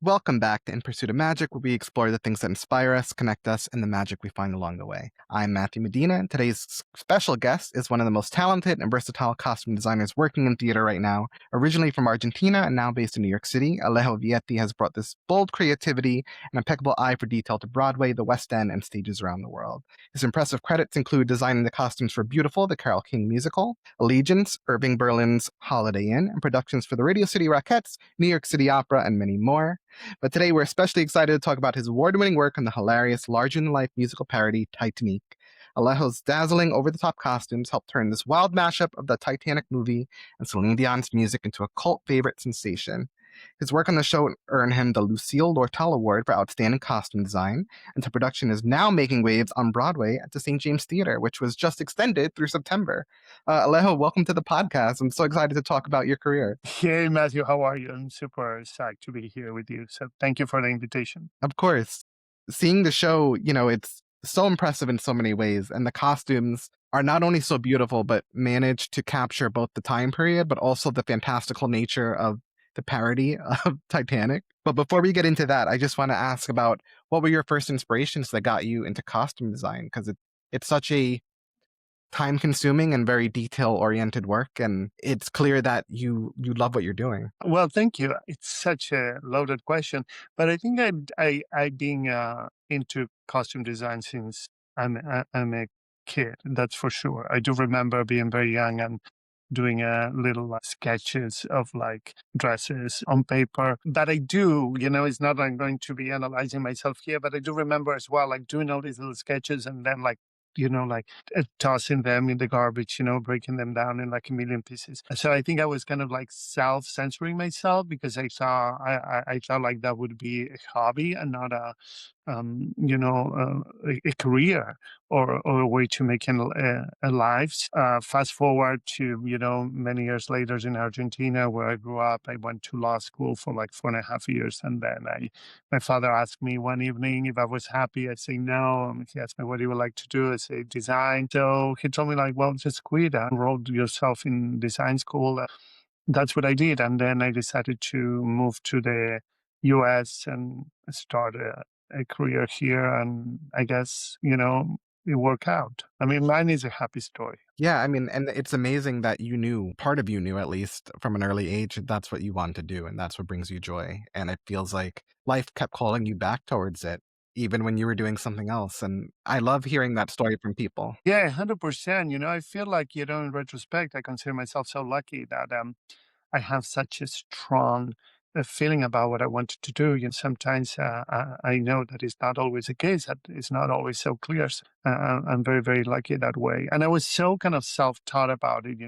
Welcome back to In Pursuit of Magic, where we explore the things that inspire us, connect us, and the magic we find along the way. I'm Matthew Medina, and today's special guest is one of the most talented and versatile costume designers working in theater right now. Originally from Argentina and now based in New York City, Alejo Vietti has brought this bold creativity and impeccable eye for detail to Broadway, the West End, and stages around the world. His impressive credits include designing the costumes for Beautiful, the Carole King musical, Allegiance, Irving Berlin's Holiday Inn, and productions for the Radio City Rockettes, New York City Opera, and many more. But today we're especially excited to talk about his award-winning work on the hilarious, larger-than-life musical parody Titanic. Alejo's dazzling, over-the-top costumes helped turn this wild mashup of the Titanic movie and Celine Dion's music into a cult favorite sensation. His work on the show earned him the Lucille Lortel Award for Outstanding Costume Design, and the production is now making waves on Broadway at the St. James Theater, which was just extended through September. Alejo, welcome to the podcast. I'm so excited to talk about your career. Hey, Matthew, how are you? I'm super psyched to be here with you. So thank you for the invitation. Of course. Seeing the show, it's so impressive in so many ways. And the costumes are not only so beautiful, but manage to capture both the time period, but also the fantastical nature of the parody of Titanic. But before we get into that, I just want to ask about what were your first inspirations that got you into costume design? Because it's such a time consuming and very detail oriented work, and it's clear that you love what you're doing. Well, thank you. It's such a loaded question, but I think I've been into costume design since I'm a kid. That's for sure. I do remember being very young and doing little sketches of like dresses on paper. But I do, it's not I'm going to be analyzing myself here, but I do remember as well, like doing all these little sketches and then like tossing them in the garbage, breaking them down in like a million pieces. So I think I was kind of like self-censoring myself because I thought like that would be a hobby and not a career or a way to make a life. Fast forward to, many years later in Argentina where I grew up, I went to law school for like 4.5 years. And then my father asked me one evening if I was happy. I say no. He asked me, what do you like to do? I say design. So he told me like, well, just quit and enroll yourself in design school. That's what I did. And then I decided to move to the US and start a career here. And I guess, it worked out. I mean, mine is a happy story. Yeah, I mean, and it's amazing that part of you knew at least from an early age, that's what you want to do and that's what brings you joy. And it feels like life kept calling you back towards it, even when you were doing something else. And I love hearing that story from people. Yeah, 100%. I feel like, in retrospect, I consider myself so lucky that I have such a strong feeling about what I wanted to do. Sometimes I know that it's not always the case, that it's not always so clear. I'm very, very lucky that way. And I was so kind of self-taught about it,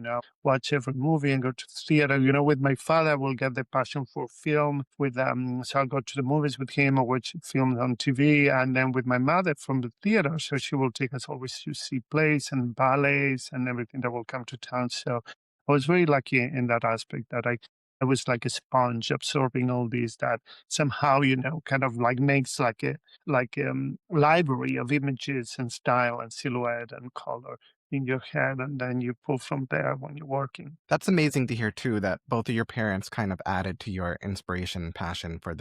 watch every movie and go to the theater. With my father, I will get the passion for film so I'll go to the movies with him or watch films on TV. And then with my mother from the theater, so she will take us always to see plays and ballets and everything that will come to town. So I was very lucky in that aspect that I was like a sponge absorbing all these that somehow, kind of like makes like a library of images and style and silhouette and color in your head. And then you pull from there when you're working. That's amazing to hear too, that both of your parents kind of added to your inspiration and passion for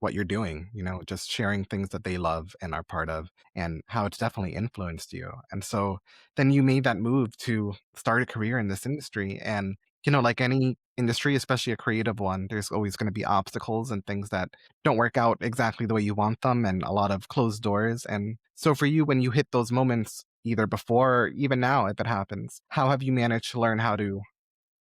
what you're doing, just sharing things that they love and are part of and how it's definitely influenced you. And so then you made that move to start a career in this industry. And, like any industry, especially a creative one, there's always going to be obstacles and things that don't work out exactly the way you want them and a lot of closed doors. And so for you, when you hit those moments, either before or even now, if it happens, how have you managed to learn how to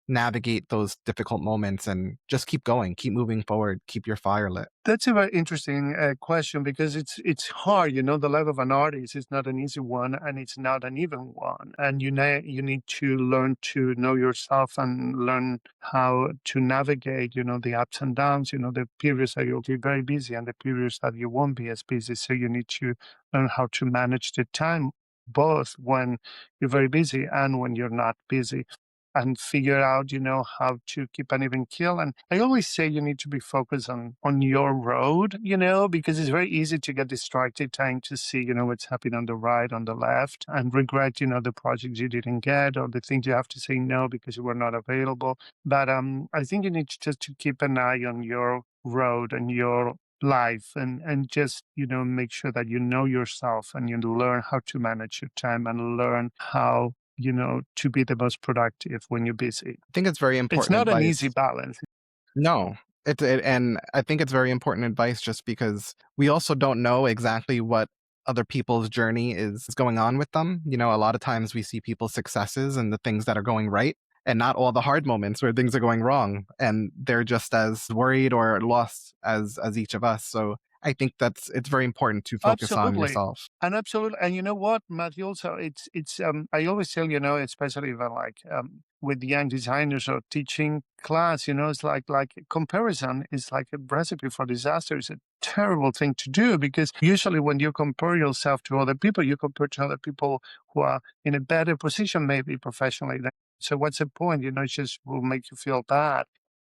navigate those difficult moments and just keep going, keep moving forward, keep your fire lit? That's a very interesting question because it's hard. The life of an artist is not an easy one, and it's not an even one. And you need to learn to know yourself and learn how to navigate. The ups and downs. The periods that you'll be very busy and the periods that you won't be as busy. So you need to learn how to manage the time, both when you're very busy and when you're not busy, and figure out, how to keep an even keel. And I always say you need to be focused on your road, because it's very easy to get distracted trying to see, what's happening on the right, on the left, and regret, the projects you didn't get or the things you have to say no because you were not available. But I think you need just to keep an eye on your road and your life, and just, make sure that you know yourself and you learn how to manage your time and learn how, to be the most productive when you're busy. I think it's very It's important not an easy advice. balance. No, and I think it's very important advice just because we also don't know exactly what other people's journey is going on with them. A lot of times we see people's successes and the things that are going right, and not all the hard moments where things are going wrong, and they're just as worried or lost as each of us. So I think it's very important to focus on Absolutely. yourself. And absolutely. And you know what, Matthew, also I always tell, especially when like with young designers or teaching class, it's like comparison is like a recipe for disaster. It's a terrible thing to do, because usually when you compare yourself to other people, you compare to other people who are in a better position, maybe professionally. So what's the point? It just will make you feel bad.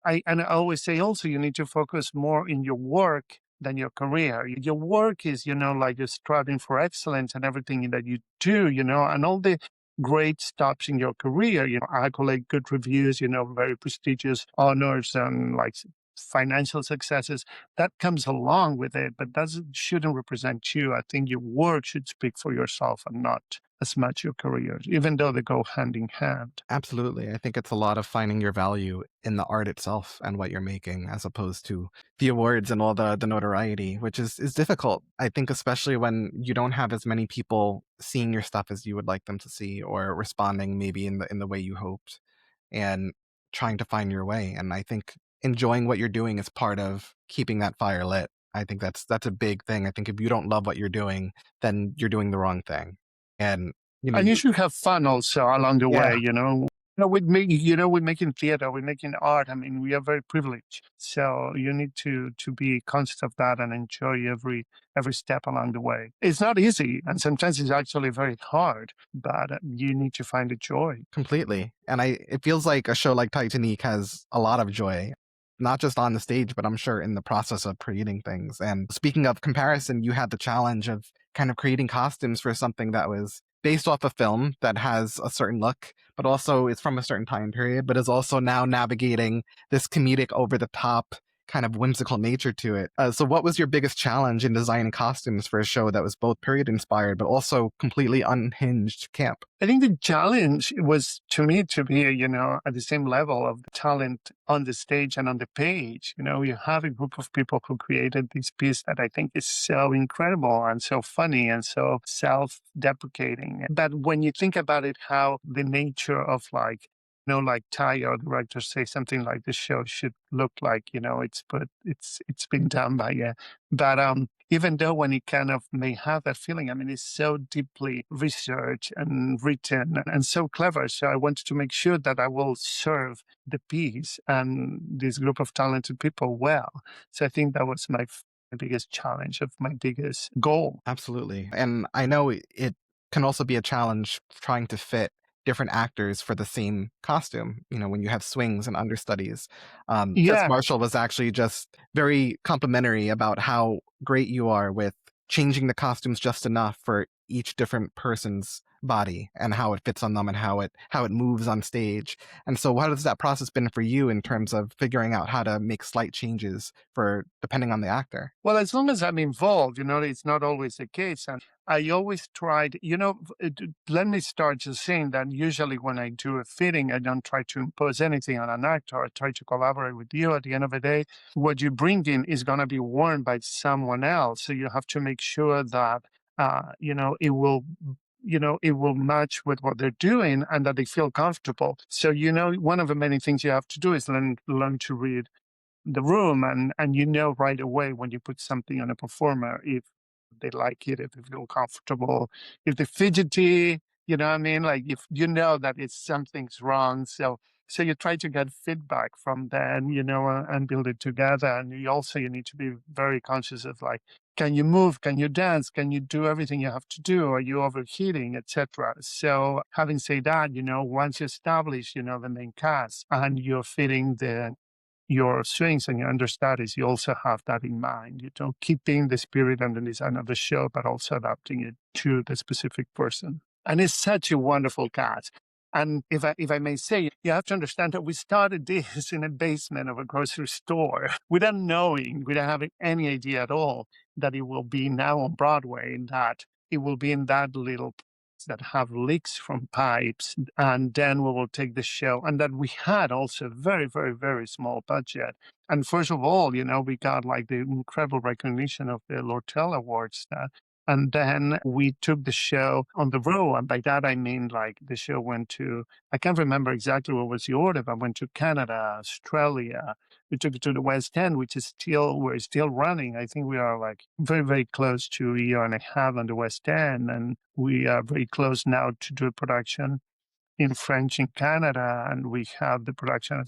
I always say also you need to focus more in your work than your career. Your work is, like you're striving for excellence and everything that you do, and all the great stops in your career, accolade, good reviews, very prestigious honors and like financial successes, that comes along with it, but that shouldn't represent you. I think your work should speak for yourself and not as much your career, even though they go hand in hand. Absolutely. I think it's a lot of finding your value in the art itself and what you're making as opposed to the awards and all the notoriety, which is difficult. I think especially when you don't have as many people seeing your stuff as you would like them to see or responding maybe in the way you hoped and trying to find your way. And I think enjoying what you're doing is part of keeping that fire lit. I think that's a big thing. I think if you don't love what you're doing, then you're doing the wrong thing. And And you should have fun also along the yeah, way, we're making theater, we're making art. I mean, we are very privileged. So you need to be conscious of that and enjoy every step along the way. It's not easy, and sometimes it's actually very hard, but you need to find the joy. completely. And it feels like a show like Titanic has a lot of joy, not just on the stage, but I'm sure in the process of creating things. And speaking of comparison, you had the challenge of kind of creating costumes for something that was based off a film that has a certain look, but also it's from a certain time period, but is also now navigating this comedic over the top kind of whimsical nature to it. So what was your biggest challenge in designing costumes for a show that was both period inspired, but also completely unhinged camp? I think the challenge was to me to be, at the same level of the talent on the stage and on the page. You have a group of people who created this piece that I think is so incredible and so funny and so self-deprecating. But when you think about it, how the nature of like, like Ty or director say something like the show should look like, it's been done by but even though when it kind of may have that feeling, I mean, it's so deeply researched and written and so clever. So I wanted to make sure that I will serve the piece and this group of talented people well. So I think that was my biggest challenge, of my biggest goal. Absolutely. And I know it can also be a challenge trying to fit different actors for the same costume, when you have swings and understudies. Chris Yeah. Marshall was actually just very complimentary about how great you are with changing the costumes just enough for each different person's body and how it fits on them and how it moves on stage. And so what has that process been for you in terms of figuring out how to make slight changes for depending on the actor? Well, as long as I'm involved, it's not always the case. And I always tried, let me start just saying that usually when I do a fitting, I don't try to impose anything on an actor. I try to collaborate with you. At the end of the day, what you bring in is going to be worn by someone else. So you have to make sure that, it will match with what they're doing and that they feel comfortable. So, one of the many things you have to do is learn to read the room, and right away when you put something on a performer if they like it, if they feel comfortable, if they're fidgety, what I mean, like if that it's something's wrong. So you try to get feedback from them, and build it together. And you need to be very conscious of like, can you move, can you dance, can you do everything you have to do, are you overheating, etc. So having said that, once you establish the main cast and you're fitting your swings and your understudies, you also have that in mind. Keeping the spirit and the design of the show, but also adapting it to the specific person. And it's such a wonderful cast. And if I may say, you have to understand that we started this in a basement of a grocery store without knowing, without having any idea at all that it will be now on Broadway, that it will be in that little place that have leaks from pipes, and then we will take the show, and that we had also a very, very, very small budget. And first of all, we got like the incredible recognition of the Lortel Awards. And then we took the show on the road. And by that, I mean like the show went to, I can't remember exactly what was the order, but went to Canada, Australia. We took it to the West End, which is we're still running. I think we are like very, very close to a year and a half on the West End. And we are very close now to do a production in French in Canada, and we have the production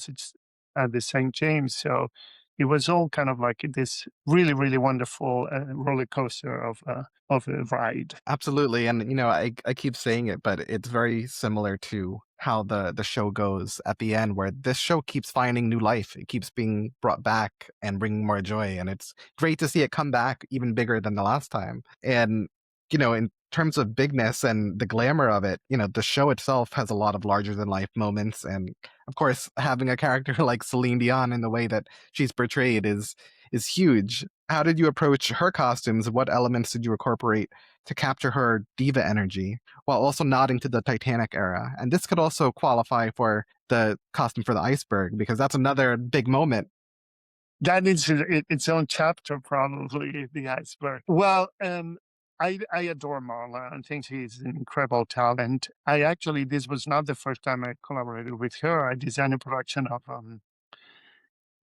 at the St. James. So it was all kind of like this really, really wonderful roller coaster of a ride. Absolutely. And I keep saying it, but it's very similar to how the show goes at the end, where this show keeps finding new life. It keeps being brought back and bringing more joy. And it's great to see it come back even bigger than the last time. And in terms of bigness and the glamour of it, the show itself has a lot of larger than life moments. And of course, having a character like Celine Dion in the way that she's portrayed is huge. How did you approach her costumes? What elements did you incorporate to capture her diva energy while also nodding to the Titanic era? And this could also qualify for the costume for the iceberg, because that's another big moment. That is its own chapter, probably, the iceberg. Well, I adore Marla and think she's an incredible talent. This was not the first time I collaborated with her. I designed a production of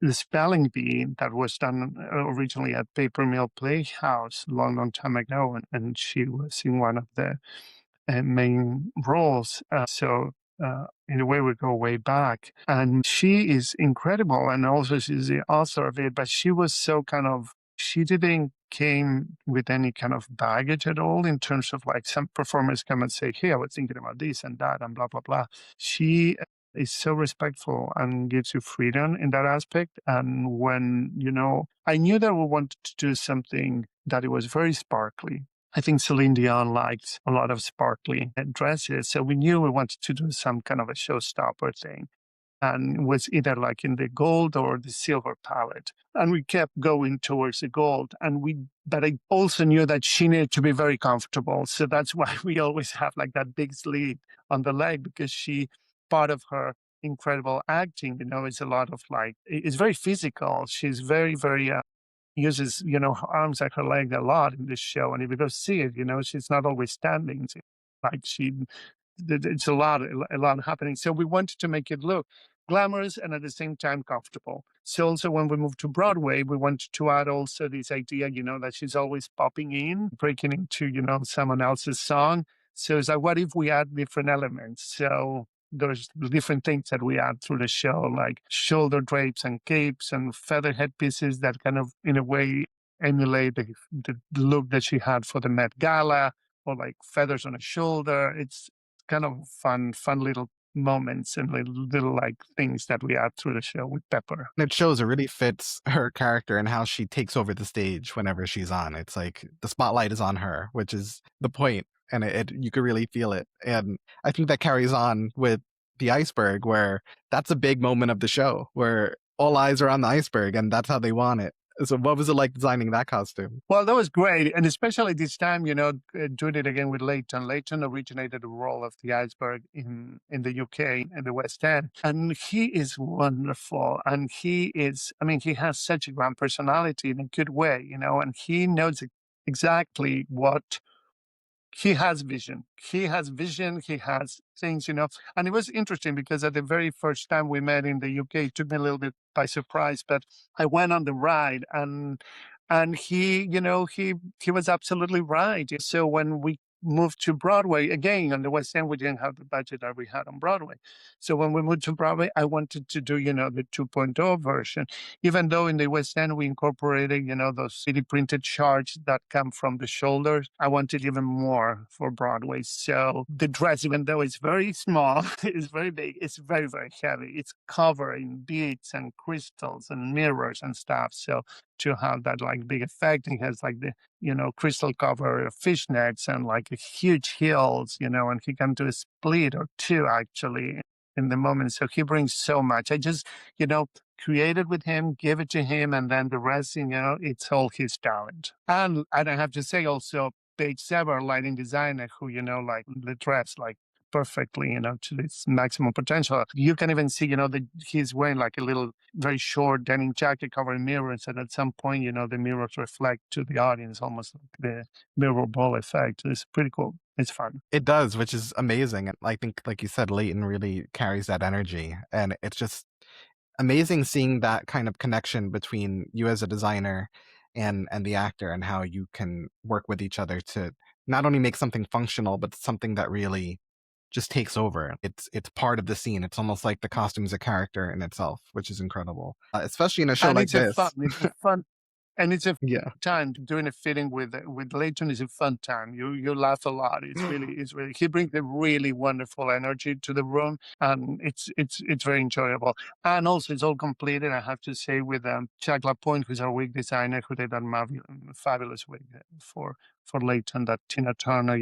the spelling bee that was done originally at Paper Mill Playhouse a long, long time ago. And she was in one of the main roles. In a way, we go way back. And she is incredible. And also, she's the author of it. But she was she didn't came with any kind of baggage at all in terms of like some performers come and say, hey, I was thinking about this and that and blah, blah, blah. She is so respectful and gives you freedom in that aspect. And when, I knew that we wanted to do something that it was very sparkly. I think Celine Dion likes a lot of sparkly dresses. So we knew we wanted to do some kind of a showstopper thing. And it was either like in the gold or the silver palette. And we kept going towards the gold. But I also knew that she needed to be very comfortable. So that's why we always have like that big sleeve on the leg, because part of her incredible acting, is a lot of like, it's very physical. She's very, very, uses, her arms and her leg a lot in this show. And if you go see it, she's not always standing. Like it's a lot happening. So we wanted to make it look glamorous and at the same time comfortable. So also when we moved to Broadway, we wanted to add also this idea, that she's always popping in, breaking into, someone else's song. So it's like, what if we add different elements? So there's different things that we add through the show, like shoulder drapes and capes and feather headpieces that kind of, in a way, emulate the look that she had for the Met Gala, or like feathers on her shoulder. It's kind of fun little moments and little like things that we add through the show with Pepper. And it shows, it really fits her character and how she takes over the stage whenever she's on. It's like the spotlight is on her, which is the point, and you could really feel it. And I think that carries on with the iceberg, where that's a big moment of the show, where all eyes are on the iceberg, and that's how they want it. So what was it like designing that costume? Well, that was great. And especially this time, doing it again with Leighton. Leighton originated the role of the iceberg in the UK, in the West End. And he is wonderful. And he has such a grand personality in a good way, and he knows exactly what he has vision. He has vision. He has things, And it was interesting because at the very first time we met in the UK, it took me a little bit by surprise, but I went on the ride and he, he was absolutely right. So when we moved to Broadway, again, on the West End, we didn't have the budget that we had on Broadway. So when we moved to Broadway, I wanted to do, the 2.0 version, even though in the West End, we incorporated, those 3D printed charts that come from the shoulders. I wanted even more for Broadway. So the dress, even though it's very small, it's very big, it's very, very heavy. It's covered in beads and crystals and mirrors and stuff. So to have that like big effect. He has like the, crystal cover fishnets and like huge heels, and he can do a split or two actually in the moment. So he brings so much. I just, you know, created with him, give it to him, and then the rest, it's all his talent. And I don't have to say also Paige Sever, lighting designer, who, like the dress like perfectly, to its maximum potential. You can even see, that he's wearing like a little very short denim jacket covering mirrors. And at some point, the mirrors reflect to the audience, almost like the mirror ball effect. It's pretty cool. It's fun. It does, which is amazing. And I think, like you said, Leighton really carries that energy. And it's just amazing seeing that kind of connection between you as a designer and the actor, and how you can work with each other to not only make something functional, but something that really just takes over. It's part of the scene. It's almost like the costume is a character in itself, which is incredible, especially in a show And like this. it's a fun And it's a Yeah. time doing a fitting with Leighton is a fun time. You laugh a lot. It's really he brings a really wonderful energy to the room, and it's very enjoyable. And also, it's all completed. I have to say with Chuck Lapointe, who's our wig designer, who did that fabulous wig for Leighton, that Tina Turner,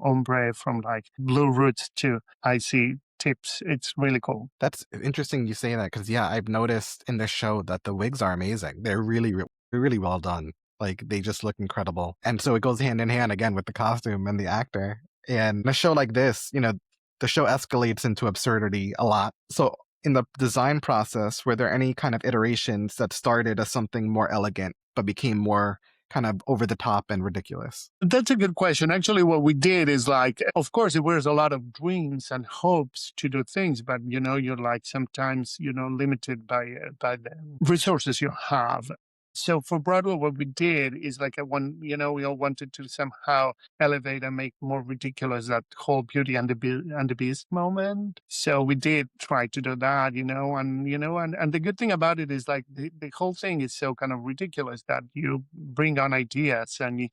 ombre from like Blue Roots to Icy Tips. It's really cool. That's interesting you say that, because yeah, I've noticed in this show that the wigs are amazing. They're really well done. Like, they just look incredible. And so it goes hand in hand again with the costume and the actor. And in a show like this, the show escalates into absurdity a lot. So in the design process, were there any kind of iterations that started as something more elegant but became more kind of over the top and ridiculous? That's a good question. Actually, what we did is like, of course, it was a lot of dreams and hopes to do things, but you're like sometimes limited by the resources you have. So for Broadway, what we did is like we all wanted to somehow elevate and make more ridiculous that whole Beauty and the Beast moment. So we did try to do that, and the good thing about it is like the whole thing is so kind of ridiculous that you bring on ideas and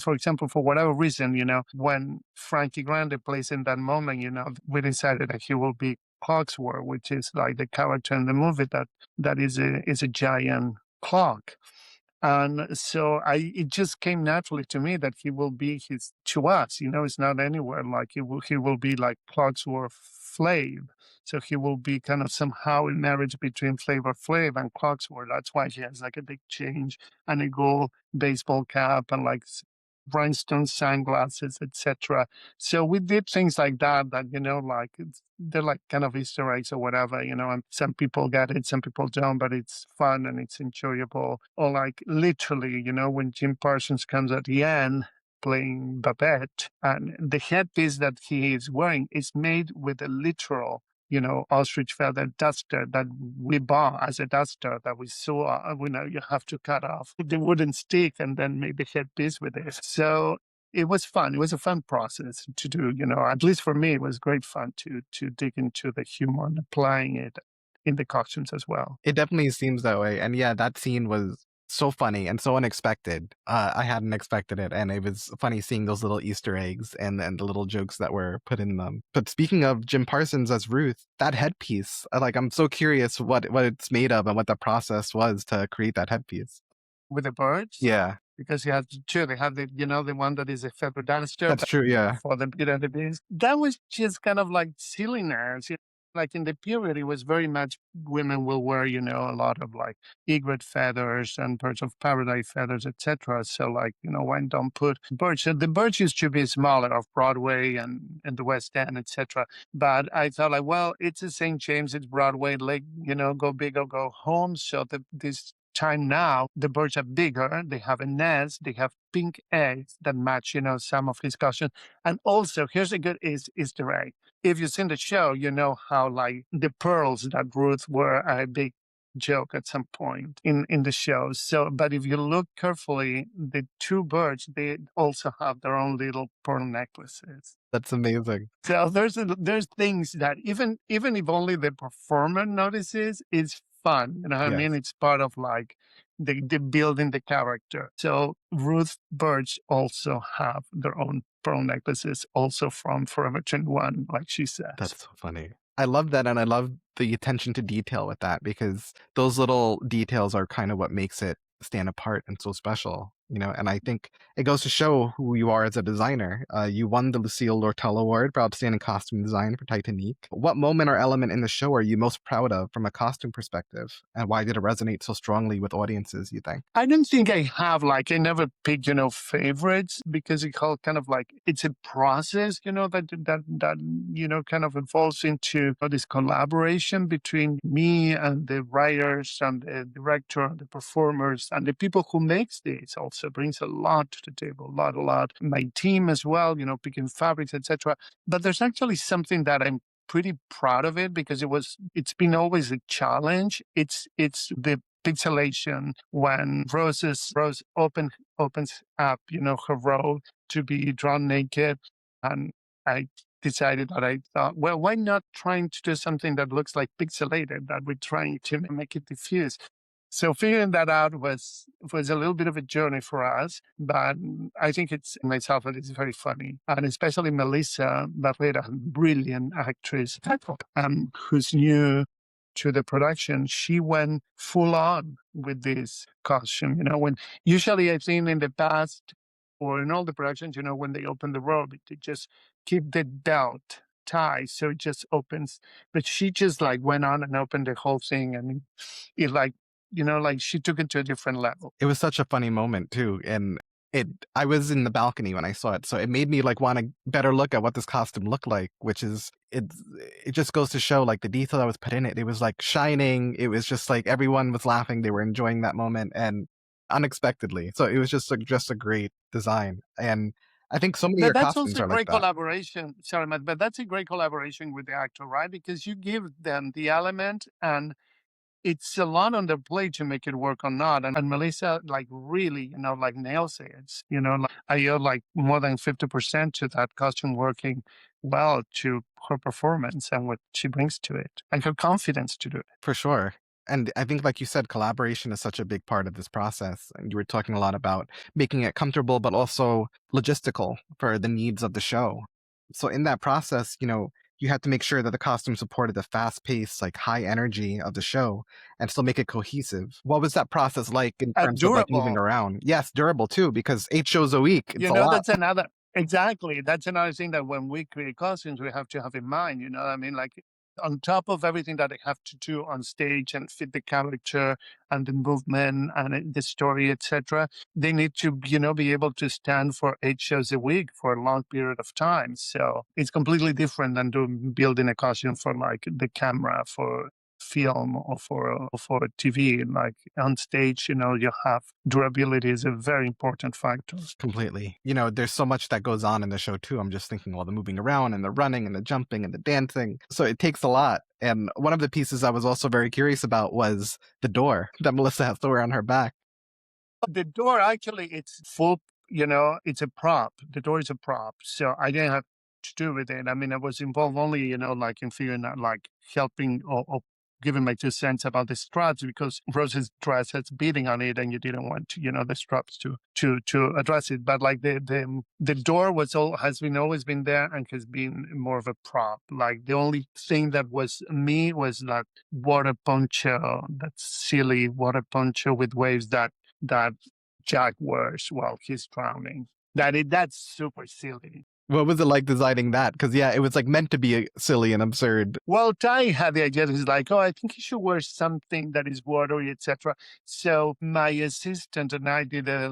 for example, for whatever reason, when Frankie Grande plays in that moment, we decided that he will be Cogsworth, which is like the character in the movie that is a giant clock. And so it just came naturally to me that he will be to us, it's not anywhere like he will be like Cogsworth Flav. So he will be kind of somehow a marriage between Flavor Flav and Cogsworth. That's why he has like a big change and a gold baseball cap and like rhinestone sunglasses, etc. So we did things like that like they're like kind of Easter eggs or whatever, and some people get it, some people don't, but it's fun and it's enjoyable. Or like literally, when Jim Parsons comes at the end playing Babette, and the headpiece that he is wearing is made with a literal ostrich feather duster that we bought as a duster that we saw. You have to cut off the wooden stick and then make the headpiece with it. So it was fun. It was a fun process to do. At least for me, it was great fun to dig into the humor and applying it in the costumes as well. It definitely seems that way. And yeah, that scene was so funny and so unexpected. I hadn't expected it, and it was funny seeing those little Easter eggs and the little jokes that were put in them. But speaking of Jim Parsons as Ruth, that headpiece, I'm so curious what it's made of and what the process was to create that headpiece. With the birds? Yeah, Because you have two. They have the one that is a feather duster, that's true. Yeah, for the Beauty and the Beast. That was just kind of like silliness. Like in the period, it was very much women will wear, a lot of like egret feathers and birds of paradise feathers, etc. So like, why don't put birds? So the birds used to be smaller of Broadway and the West End, etc. But I thought like, well, it's a St. James, it's Broadway, like, go big or go home. So this time now, the birds are bigger. They have a nest. They have pink eggs that match, some of his costume. And also, here's a good Easter egg. If you've seen the show, you know how like the pearls that Ruth were a big joke at some point in the show. So, but if you look carefully, the two birds, they also have their own little pearl necklaces. that's amazing. So there's things that even if only the performer notices, it's fun. You know what I mean? Yes, It's part of like the building the character. So Ruth birds also have their own pearl necklaces, also from Forever 21, like she says. that's so funny. I love that, and I love the attention to detail with that because those little details are kind of what makes it stand apart and so special, and I think it goes to show who you are as a designer. You won the Lucille Lortel Award for Outstanding Costume Design for Titanic. What moment or element in the show are you most proud of from a costume perspective, and why did it resonate so strongly with audiences, you think? I don't think I have like I never pick, favorites because it all kind of like it's a process, that kind of evolves into this collaboration between me and the writers and the director and the performers and the people who makes this also brings a lot to the table, a lot. My team as well, picking fabrics, etc. But there's actually something that I'm pretty proud of it because it's been always a challenge. It's the pixelation when Rose opens up, her robe to be drawn naked. And I decided that I thought, well, why not trying to do something that looks like pixelated, that we're trying to make it diffuse. So figuring that out was a little bit of a journey for us, but I think it's myself that is very funny, and especially Melissa Barrera, brilliant actress, who's new to the production. She went full on with this costume. When usually I think in the past or in all the productions, when they open the robe, they just keep the belt tie so it just opens. But she just like went on and opened the whole thing, and it like like she took it to a different level. It was such a funny moment too, and I was in the balcony when I saw it, so it made me, like, want a better look at what this costume looked like, which is it just goes to show, like, the detail that was put in it. It was, like, shining, it was just, like, everyone was laughing, they were enjoying that moment, and unexpectedly. So it was just a great design, and I think so many of your That's costumes also a are like great that. collaboration. Sorry, Matt, but that's a great collaboration with the actor, right? Because you give them the element and it's a lot on their plate to make it work or not. And Melissa, like, really, like nails it. Like, I owe like more than 50% to that costume working well to her performance and what she brings to it and her confidence to do it. For sure. And I think, like you said, collaboration is such a big part of this process. And you were talking a lot about making it comfortable, but also logistical for the needs of the show. So in that process, you had to make sure that the costume supported the fast pace, like high energy of the show and still make it cohesive. What was that process like in terms of like moving Durable. around? Yes, durable too, because 8 shows a week, it's a lot. That's another exactly. That's another thing that when we create costumes, we have to have in mind. What I mean, like on top of everything that they have to do on stage and fit the character and the movement and the story, etc., they need to, be able to stand for 8 shows a week for a long period of time. So it's completely different than building a costume for like the camera for film or for TV. Like on stage, you have durability is a very important factor. Completely. There's so much that goes on in the show too. I'm just thinking all the moving around and the running and the jumping and the dancing. So it takes a lot. And one of the pieces I was also very curious about was the door that Melissa has to wear on her back. The door actually it's full, it's a prop. The door is a prop. So I didn't have to do with it. I mean, I was involved only, like in figuring out like helping or giving my 2 cents about the straps because Rose's dress has beading on it and you didn't want to, the straps to address it. But like the door has been always been there and has been more of a prop. Like the only thing that was me was that water poncho, that silly water poncho with waves that Jack wears while he's drowning. That's super silly. What was it like designing that? Because, yeah, it was like meant to be silly and absurd. Well, Ty had the idea. He's like, "Oh, I think you should wear something that is watery, etc." So my assistant and I did a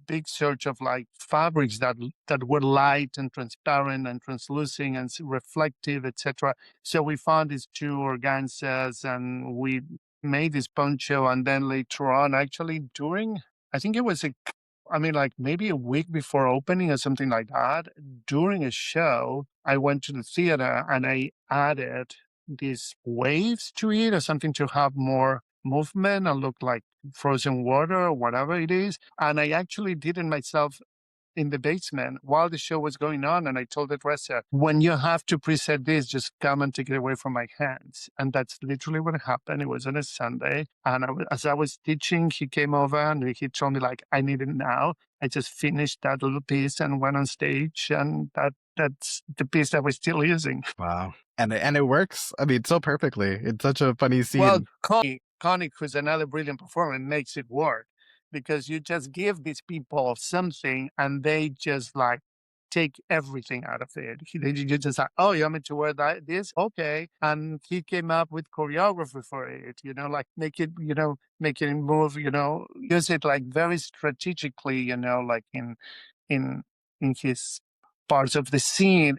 big search of like fabrics that were light and transparent and translucent and reflective, etc. So we found these two organzas and we made this poncho. And then later on, actually, during I think it was like maybe a week before opening or something like that, during a show, I went to the theater and I added these waves to it or something to have more movement and look like frozen water or whatever it is. And I actually did it myself in the basement while the show was going on. And I told the dresser, when you have to preset this, just come and take it away from my hands. And that's literally what happened. It was on a Sunday. And as I was teaching, he came over and he told me like, I need it now. I just finished that little piece and went on stage and that's the piece that we're still using. Wow. And it works. I mean, so perfectly. It's such a funny Well, scene. Connie, who's another brilliant performer, makes it work because you just give these people something and they just like take everything out of it. You just like, oh, you want me to wear this? Okay. And he came up with choreography for it, like make it, make it move, use it like very strategically, like in in his parts of the scene.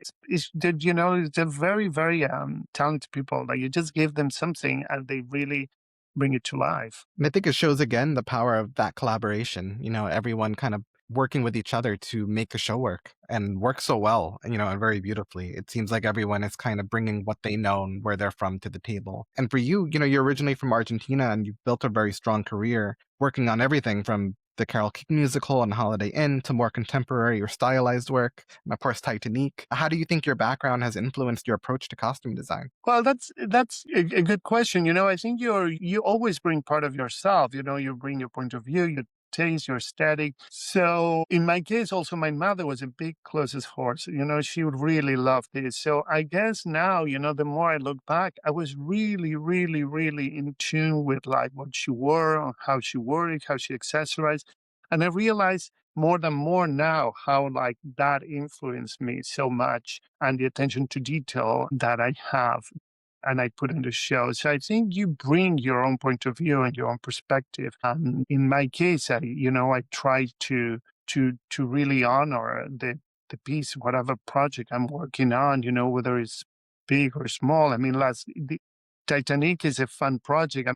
They're very, very talented people. Like you just give them something and they really bring it to life. And I think it shows again the power of that collaboration, everyone kind of working with each other to make the show work and work so well, and very beautifully. It seems like everyone is kind of bringing what they know and where they're from to the table. And for you, you're originally from Argentina and you've built a very strong career working on everything from the Carole King musical and Holiday Inn to more contemporary or stylized work, and of course Titanic. How do you think your background has influenced your approach to costume design? Well, that's a good question. I think you always bring part of yourself. You bring your point of view, your taste, your aesthetic. So in my case, also my mother was a big closest horse. She would really love this. So I guess now, the more I look back, I was really, really, really in tune with like what she wore, how she wore it, how she accessorized, and I realized more than more now how like that influenced me so much and the attention to detail that I have and I put in the show. So I think you bring your own point of view and your own perspective. And in my case, I try to really honor the piece, whatever project I'm working on, whether it's big or small. I mean, the Titanic is a fun project.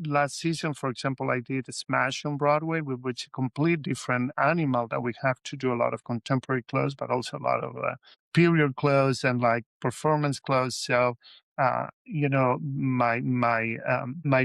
Last season, for example, I did a Smash on Broadway, with which a complete different animal that we have to do a lot of contemporary clothes, but also a lot of period clothes and like performance clothes. So, my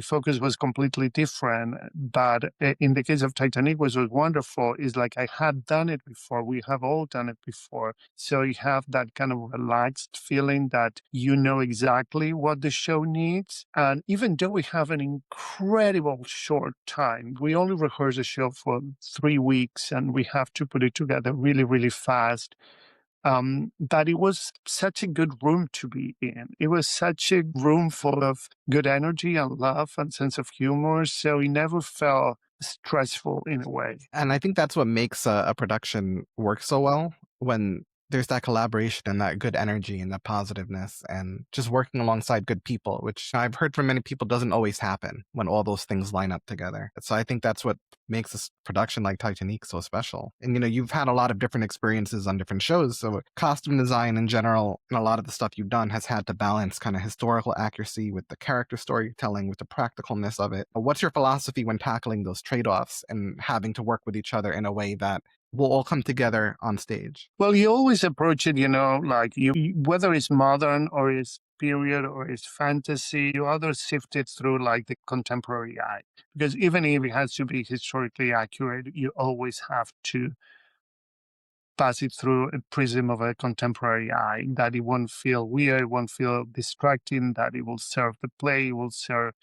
focus was completely different. But in the case of Titanic, what was wonderful is like I had done it before. We have all done it before. So you have that kind of relaxed feeling that you know exactly what the show needs. And even though we have an incredible short time, we only rehearse a show for 3 weeks and we have to put it together really, really fast. But it was such a good room to be in. It was such a room full of good energy and love and sense of humor. So it never felt stressful in a way. And I think that's what makes a production work so well when there's that collaboration and that good energy and that positiveness and just working alongside good people, which I've heard from many people doesn't always happen when all those things line up together. So I think that's what makes this production like Titanic so special. And you've had a lot of different experiences on different shows. So costume design in general and a lot of the stuff you've done has had to balance kind of historical accuracy with the character storytelling, with the practicalness of it. What's your philosophy when tackling those trade-offs and having to work with each other in a way that will all come together on stage? Well, you always approach it, like whether it's modern or it's period or it's fantasy, you either sift it through like the contemporary eye. Because even if it has to be historically accurate, you always have to pass it through a prism of a contemporary eye, that it won't feel weird, it won't feel distracting, that it will serve the play, it will serve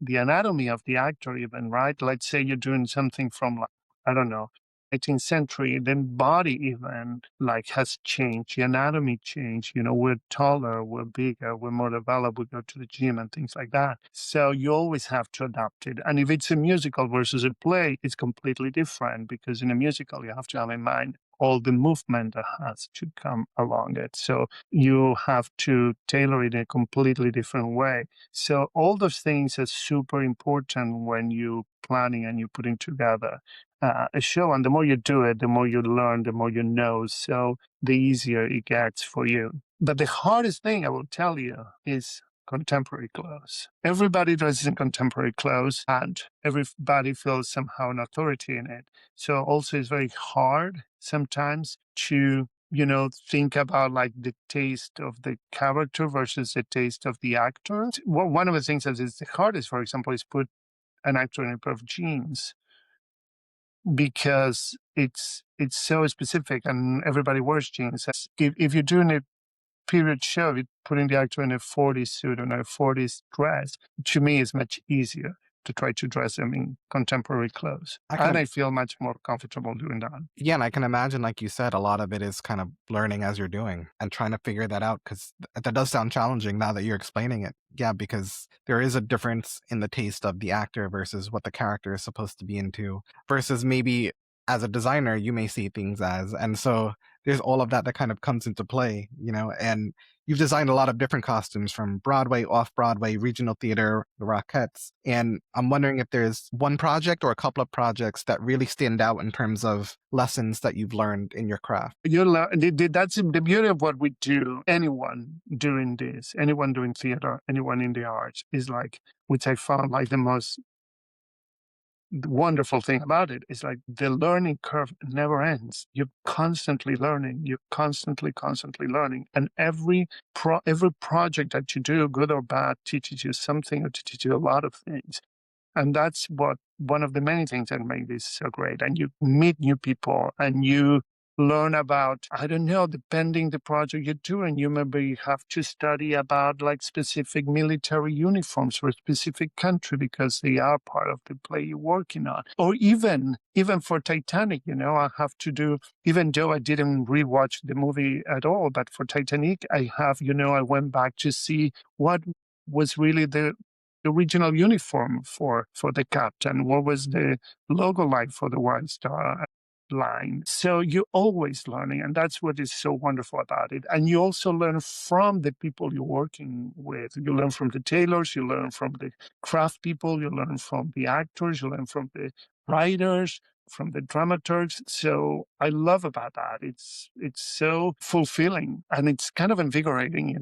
the anatomy of the actor even, right? Let's say you're doing something from like, I don't know, 18th century, then body even like has changed, the anatomy changed, we're taller, we're bigger, we're more developed, we go to the gym and things like that. So you always have to adapt it. And if it's a musical versus a play, it's completely different because in a musical, you have to have in mind all the movement that has to come along it. So you have to tailor it in a completely different way. So all those things are super important when you planning and you're putting together a show. And the more you do it, the more you learn, the more you know. So the easier it gets for you. But the hardest thing I will tell you is contemporary clothes. Everybody dresses in contemporary clothes and everybody feels somehow an authority in it. So also it's very hard sometimes to, think about like the taste of the character versus the taste of the actor. One of the things that is the hardest, for example, is put an actor in a pair of jeans because it's so specific and everybody wears jeans. If you're doing a period show, putting the actor in a 40s suit or a 40s dress, to me is much easier to try to dress them in contemporary clothes. I And can I feel much more comfortable doing that. Yeah, and I can imagine, like you said, a lot of it is kind of learning as you're doing and trying to figure that out because that does sound challenging now that you're explaining it. Yeah, because there is a difference in the taste of the actor versus what the character is supposed to be into, versus maybe as a designer, you may see things as. And so there's all of that that kind of comes into play, and you've designed a lot of different costumes from Broadway, off Broadway, regional theater, the Rockettes. And I'm wondering if there's one project or a couple of projects that really stand out in terms of lessons that you've learned in your craft. That's the beauty of what we do. Anyone doing this, anyone doing theater, anyone in the arts is like, which I found like the most wonderful thing about it is like the learning curve never ends. You're constantly learning. You're constantly learning. And every project that you do, good or bad, teaches you something or teaches you a lot of things. And that's what one of the many things that make this so great. And you meet new people and you learn about, I don't know, depending the project you're doing, you maybe have to study about like specific military uniforms for a specific country because they are part of the play you're working on. Or even for Titanic, I have to do, even though I didn't rewatch the movie at all, but for Titanic, I went back to see what was really the original uniform for the captain, what was the logo like for the White Star line. So you're always learning, and that's what is so wonderful about it. And you also learn from the people you're working with. You learn from the tailors, you learn from the craft people, you learn from the actors, you learn from the writers, from the dramaturgs. So I love about that. It's so fulfilling and it's kind of invigorating,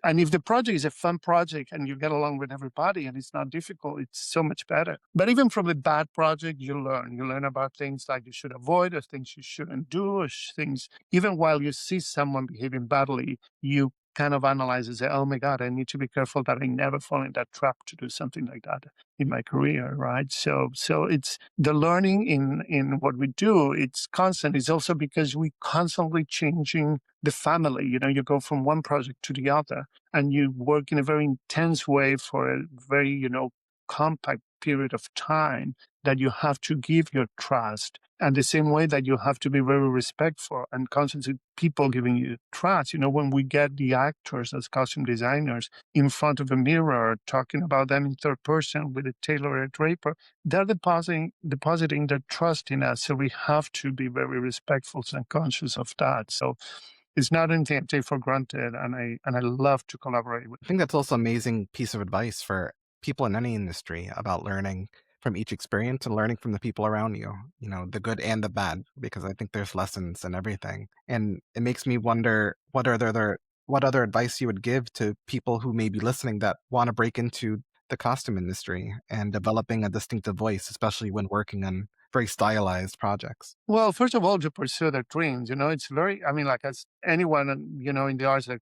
and if the project is a fun project and you get along with everybody and it's not difficult, it's so much better. But even from the bad project, you learn. You learn about things like you should avoid or things you shouldn't do or things, even while you see someone behaving badly, you kind of analyze and say, oh my God, I need to be careful that I never fall in that trap to do something like that in my career, right? So it's the learning in what we do, it's constant. It's also because we constantly changing the family. You go from one project to the other and you work in a very intense way for a very, compact period of time that you have to give your trust. And the same way that you have to be very respectful and constantly people giving you trust. When we get the actors as costume designers in front of a mirror, talking about them in third person with a tailor or a draper, they're depositing their trust in us. So we have to be very respectful and conscious of that. So it's not anything I take for granted, and I love to collaborate with. I think that's also an amazing piece of advice for people in any industry about learning from each experience and learning from the people around you, the good and the bad, because I think there's lessons in everything. And it makes me wonder what other advice you would give to people who may be listening that want to break into the costume industry and developing a distinctive voice, especially when working on very stylized projects. Well, first of all, to pursue their dreams, it's very, I mean, like as anyone, in the arts that,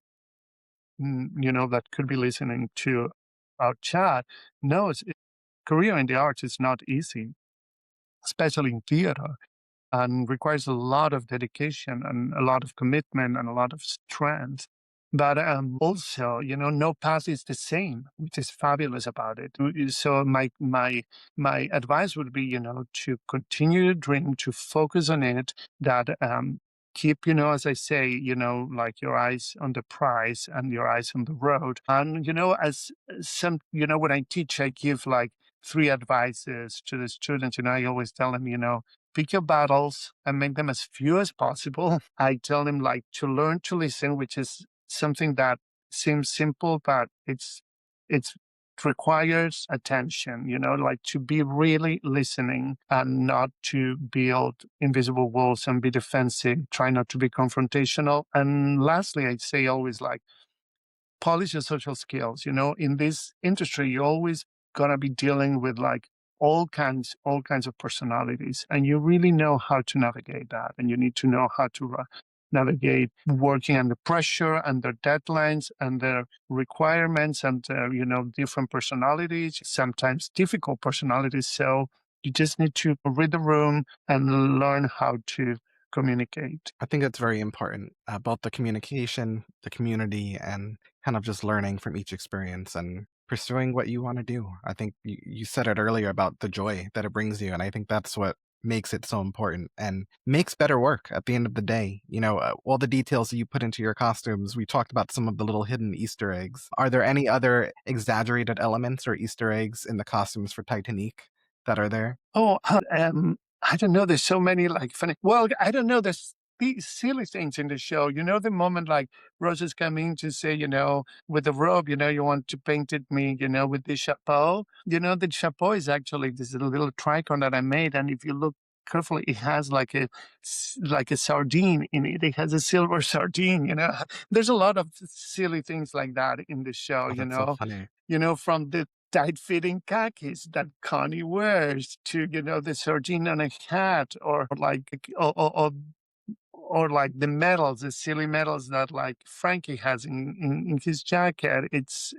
that could be listening to our chat knows, career in the arts is not easy, especially in theater, and requires a lot of dedication and a lot of commitment and a lot of strength. But also, no path is the same, which is fabulous about it. So my advice would be, to continue to dream, to focus on it, that keep, as I say, like your eyes on the prize and your eyes on the road. And, as some, when I teach, I give like 3 advices to the students. I always tell them, pick your battles and make them as few as possible. I tell them like to learn to listen, which is something that seems simple, but it requires attention, like to be really listening and not to build invisible walls and be defensive, try not to be confrontational. And lastly, I'd say always like polish your social skills. In this industry, you're always gonna be dealing with like all kinds of personalities, and you really know how to navigate that. And you need to know how to navigate working under pressure, under deadlines, under requirements, and different personalities, sometimes difficult personalities. So you just need to read the room and learn how to communicate. I think it's very important, both the communication, the community, and kind of just learning from each experience and pursuing what you want to do. I think you said it earlier about the joy that it brings you. And I think that's what makes it so important and makes better work at the end of the day. All the details that you put into your costumes, we talked about some of the little hidden Easter eggs. Are there any other exaggerated elements or Easter eggs in the costumes for Titanic that are there? Oh, I don't know. There's so many like funny. Well, I don't know. There's these silly things in the show. You know, the moment like Rose is coming to say, with the robe, you want to paint it me, with the chapeau. The chapeau is actually this little tricon that I made, and if you look carefully, it has like a sardine in it. It has a silver sardine. There's a lot of silly things like that in the show. Oh, that's so funny. From the tight-fitting khakis that Connie wears to, the sardine on a hat or like the medals, the silly medals that like Frankie has in his jacket. It's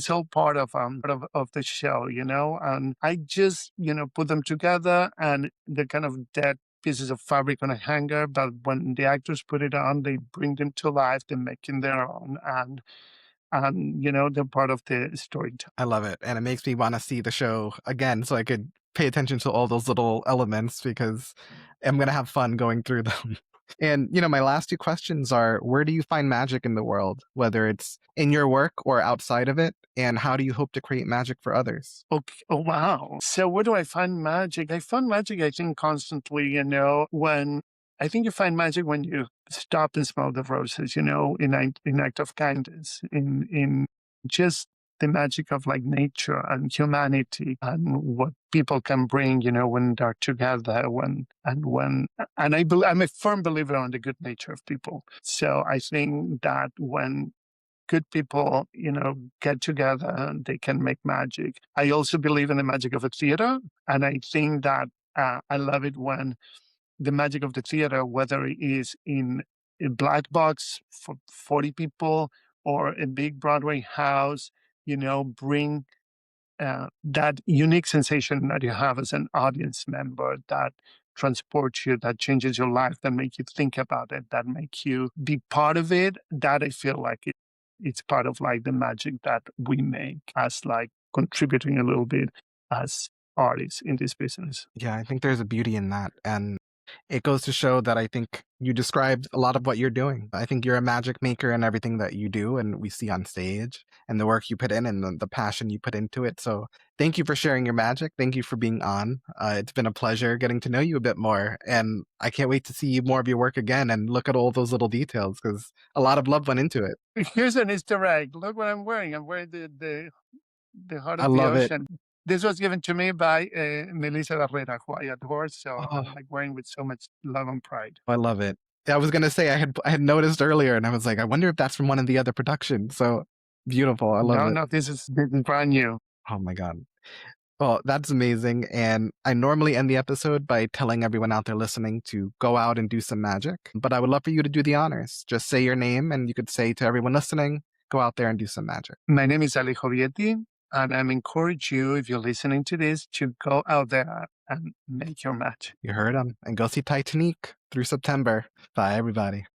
all part of the show, and I just, put them together and they're kind of dead pieces of fabric on a hanger, but when the actors put it on, they bring them to life, they make it their own, and they're part of the storytelling. I love it, and it makes me wanna see the show again so I could pay attention to all those little elements because I'm gonna have fun going through them. And, my last 2 questions are, where do you find magic in the world, whether it's in your work or outside of it, and how do you hope to create magic for others? Okay. Oh, wow. So where do I find magic? I find magic, I think, constantly, when I think you find magic when you stop and smell the roses, in act of kindness, in just the magic of like nature and humanity and what people can bring, when they're together, I'm a firm believer on the good nature of people. So I think that when good people, get together, they can make magic. I also believe in the magic of a theater. And I think that I love it when the magic of the theater, whether it is in a black box for 40 people or a big Broadway house, bring that unique sensation that you have as an audience member that transports you, that changes your life, that make you think about it, that make you be part of it. That I feel like it's part of like the magic that we make as like contributing a little bit as artists in this business. Yeah, I think there's a beauty in that, and it goes to show that I think you described a lot of what you're doing. I think you're a magic maker in everything that you do and we see on stage and the work you put in and the passion you put into it. So thank you for sharing your magic. Thank you for being on. It's been a pleasure getting to know you a bit more. And I can't wait to see more of your work again and look at all those little details because a lot of love went into it. Here's an Easter egg. Look what I'm wearing. I'm wearing the heart I of the love it. ocean. This was given to me by Melissa Barrera, who I adore. So Oh, I'm like wearing with so much love and pride. I love it. I was gonna say I had noticed earlier and I was like, I wonder if that's from one of the other productions. So beautiful. I love No, it. no, this is brand new. Oh my God. Well, that's amazing. And I normally end the episode by telling everyone out there listening to go out and do some magic. But I would love for you to do the honors. Just say your name and you could say to everyone listening, go out there and do some magic. My name is Alejo Vietti, and I encourage you, if you're listening to this, to go out there and make your match. You heard them. And go see Titanic through September. Bye, everybody.